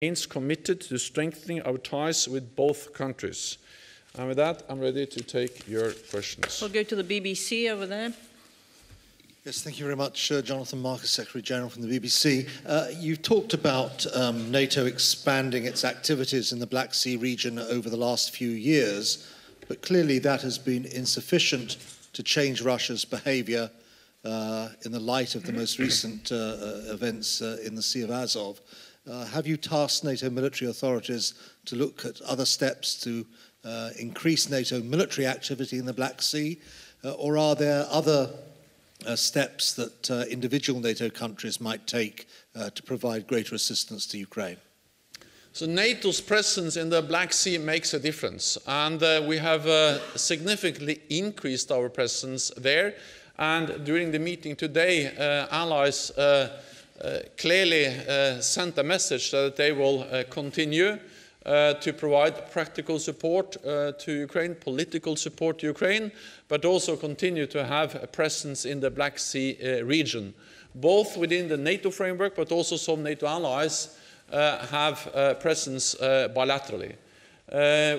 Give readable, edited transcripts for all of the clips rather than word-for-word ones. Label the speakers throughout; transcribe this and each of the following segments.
Speaker 1: remains committed to strengthening our ties with both countries. And with that, I'm ready to take your questions.
Speaker 2: We'll go to the BBC over there.
Speaker 3: Yes, thank you very much, Jonathan Marcus, Secretary-General from the BBC. You've talked about NATO expanding its activities in the Black Sea region over the last few years, but clearly that has been insufficient to change Russia's behavior in the light of the most recent events in the Sea of Azov. Have you tasked NATO military authorities to look at other steps to increase NATO military activity in the Black Sea, or are there other steps that individual NATO countries might take to provide greater assistance to Ukraine?
Speaker 1: So NATO's presence in the Black Sea makes a difference, and we have significantly increased our presence there. And during the meeting today, allies clearly sent a message that they will continue to provide practical support to Ukraine, political support to Ukraine, but also continue to have a presence in the Black Sea region, both within the NATO framework, but also some NATO allies have presence bilaterally.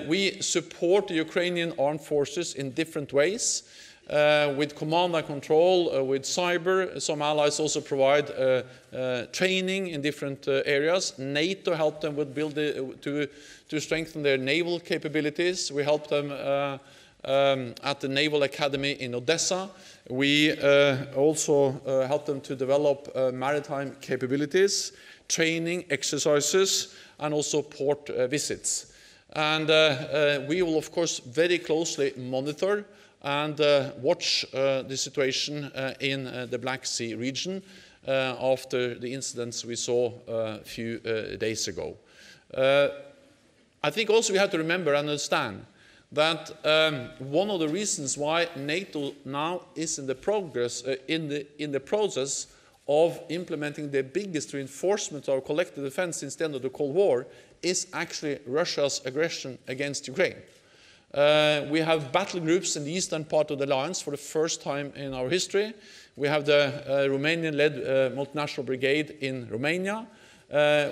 Speaker 1: We support the Ukrainian armed forces in different ways, with command and control, with cyber. Some allies also provide training in different areas. NATO helped them with to strengthen their naval capabilities. We helped them at the Naval Academy in Odessa. We also helped them to develop maritime capabilities, training exercises, and also port visits. And we will, of course, very closely monitor and watch the situation in the Black Sea region after the incidents we saw a few days ago. I think also we have to remember and understand that one of the reasons why NATO now is in the process of implementing the biggest reinforcement of our collective defense since the end of the Cold War is actually Russia's aggression against Ukraine. We have battle groups in the eastern part of the alliance for the first time in our history. We have the Romanian-led multinational brigade in Romania.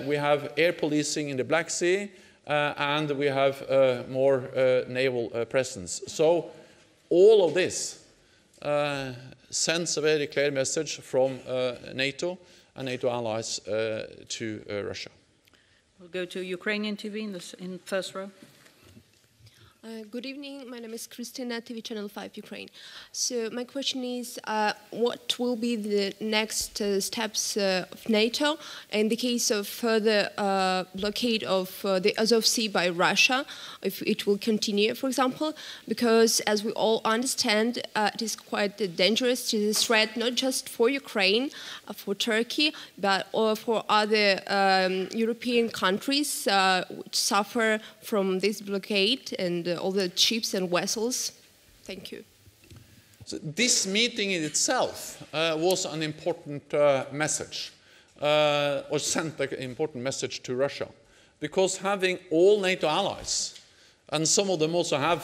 Speaker 1: We have air policing in the Black Sea, and we have more naval presence. So all of this sends a very clear message from NATO and NATO allies to Russia.
Speaker 2: We'll go to Ukrainian TV in first row.
Speaker 4: Good evening, my name is Christina, TV Channel 5 Ukraine. So my question is, what will be the next steps of NATO in the case of further blockade of the Azov Sea by Russia, if it will continue, for example, because as we all understand, it is quite dangerous, it is a threat not just for Ukraine, for Turkey, but for other European countries which suffer from this blockade and all the ships and vessels. Thank you.
Speaker 1: So this meeting in itself was an important message, or sent an important message to Russia, because having all NATO allies, and some of them also have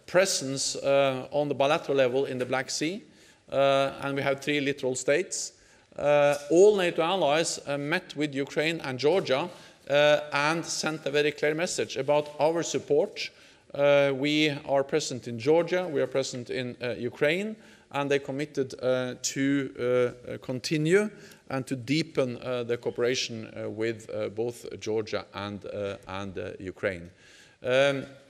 Speaker 1: presence on the bilateral level in the Black Sea, and we have 3 littoral states, all NATO allies met with Ukraine and Georgia and sent a very clear message about our support. We are present in Georgia, we are present in Ukraine, and they committed to continue and to deepen the cooperation with both Georgia and Ukraine.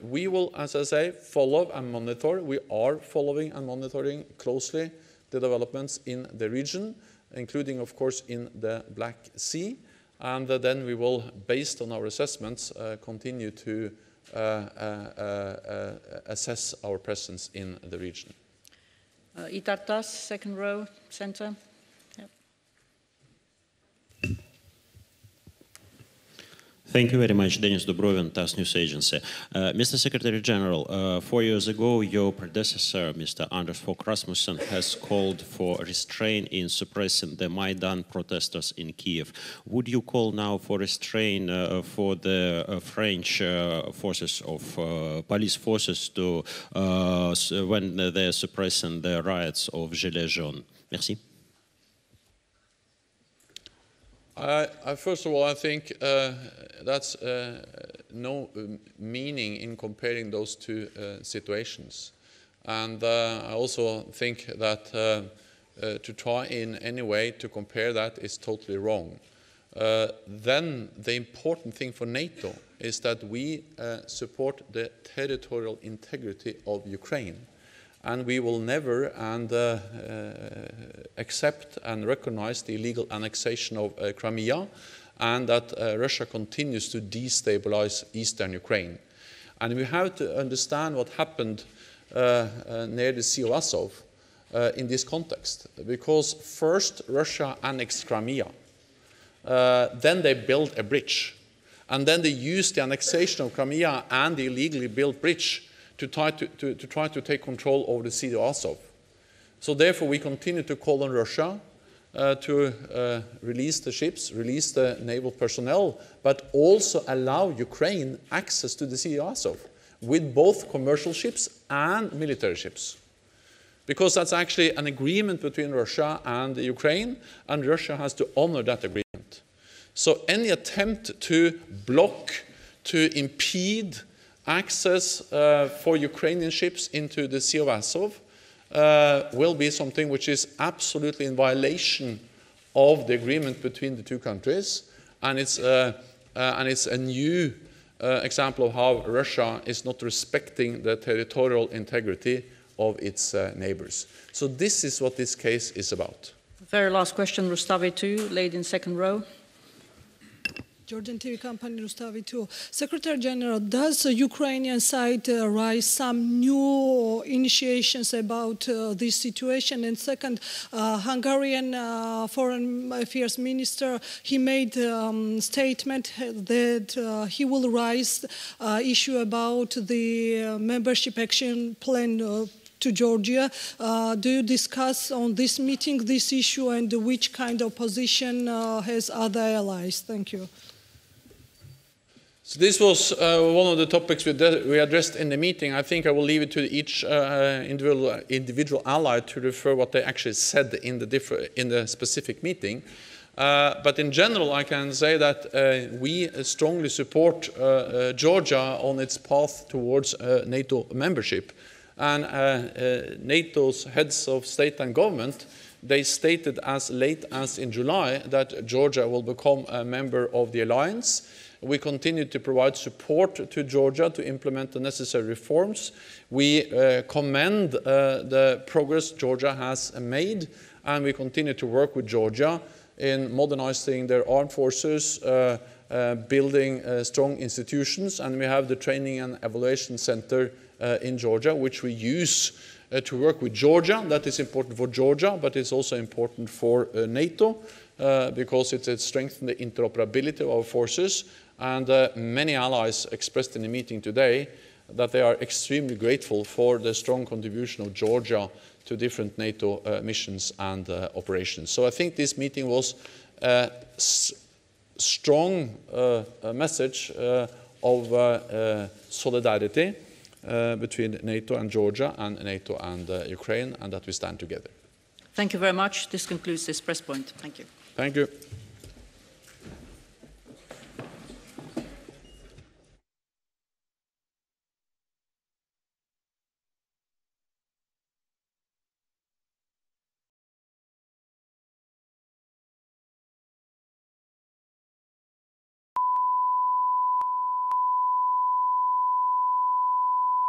Speaker 1: We will, as I say, follow and monitor. We are following and monitoring closely the developments in the region, including, of course, in the Black Sea. And then we will, based on our assessments, continue to assess our presence in the region.
Speaker 2: Itartas, second row, center.
Speaker 5: Thank you very much, Denis Dubrovin, TASS News Agency. Mr. Secretary-General, 4 years ago, your predecessor, Mr. Anders Fogh Rasmussen, has called for restraint in suppressing the Maidan protesters in Kiev. Would you call now for restraint for the French forces of police forces to when they're suppressing the riots of Gilets jaunes? Merci.
Speaker 1: First of all, I think that's no meaning in comparing those two situations. And I also think that to try in any way to compare that is totally wrong. Then the important thing for NATO is that we support the territorial integrity of Ukraine. And we will never accept and recognize the illegal annexation of Crimea, and that Russia continues to destabilize eastern Ukraine. And we have to understand what happened near the Sea of Azov in this context, because first Russia annexed Crimea, then they built a bridge, and then they used the annexation of Crimea and the illegally built bridge to try to take control over the Sea of Azov. So therefore we continue to call on Russia to release the ships, release the naval personnel, but also allow Ukraine access to the Sea of Azov with both commercial ships and military ships. Because that's actually an agreement between Russia and Ukraine, and Russia has to honor that agreement. So any attempt to block, to impede access for Ukrainian ships into the Sea of Azov will be something which is absolutely in violation of the agreement between the two countries, and it's a new example of how Russia is not respecting the territorial integrity of its neighbors. So this is what this case is about.
Speaker 2: Very last question, Rustavi 2, lady in second row.
Speaker 6: Georgian TV company Rustavi 2. Secretary General, does the Ukrainian side raise some new initiations about this situation? And second, Hungarian Foreign Affairs Minister, he made a statement that he will raise issue about the membership action plan to Georgia. Do you discuss on this meeting this issue, and which kind of position has other allies? Thank you.
Speaker 1: So this was one of the topics we addressed in the meeting. I think I will leave it to each individual ally to refer what they actually said in the specific meeting. But in general, I can say that we strongly support Georgia on its path towards NATO membership. And NATO's heads of state and government, they stated as late as in July that Georgia will become a member of the alliance. We continue to provide support to Georgia to implement the necessary reforms. We commend the progress Georgia has made, and we continue to work with Georgia in modernizing their armed forces, building strong institutions, and we have the Training and Evaluation Center in Georgia, which we use to work with Georgia. That is important for Georgia, but it's also important for NATO because it strengthens the interoperability of our forces. And many allies expressed in the meeting today that they are extremely grateful for the strong contribution of Georgia to different NATO missions and operations. So I think this meeting was a strong message of solidarity between NATO and Georgia, and NATO and Ukraine, and that we stand together.
Speaker 2: Thank you very much. This concludes this press point. Thank you.
Speaker 1: Thank you.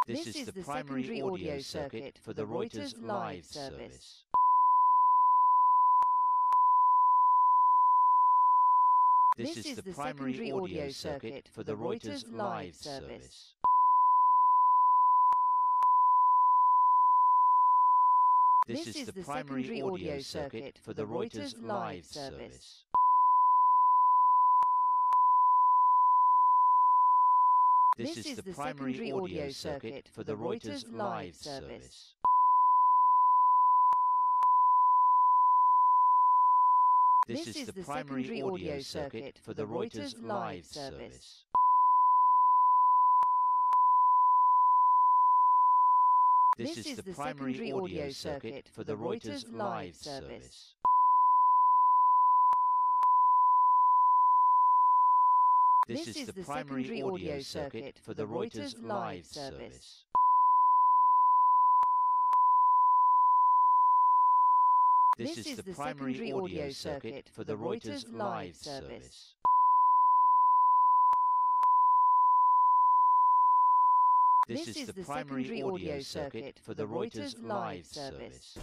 Speaker 7: This is the primary audio circuit for the Reuters live service. This is the primary audio circuit for the Reuters live service. This is the primary audio circuit for the Reuters live service. This is the primary audio circuit for the Reuters live service. This is the primary audio circuit for the Reuters live service. This is the primary audio circuit for the Reuters live service. This is the primary audio circuit for the Reuters live service. This is the primary audio circuit for the Reuters live service. This is the primary audio circuit for the Reuters live service.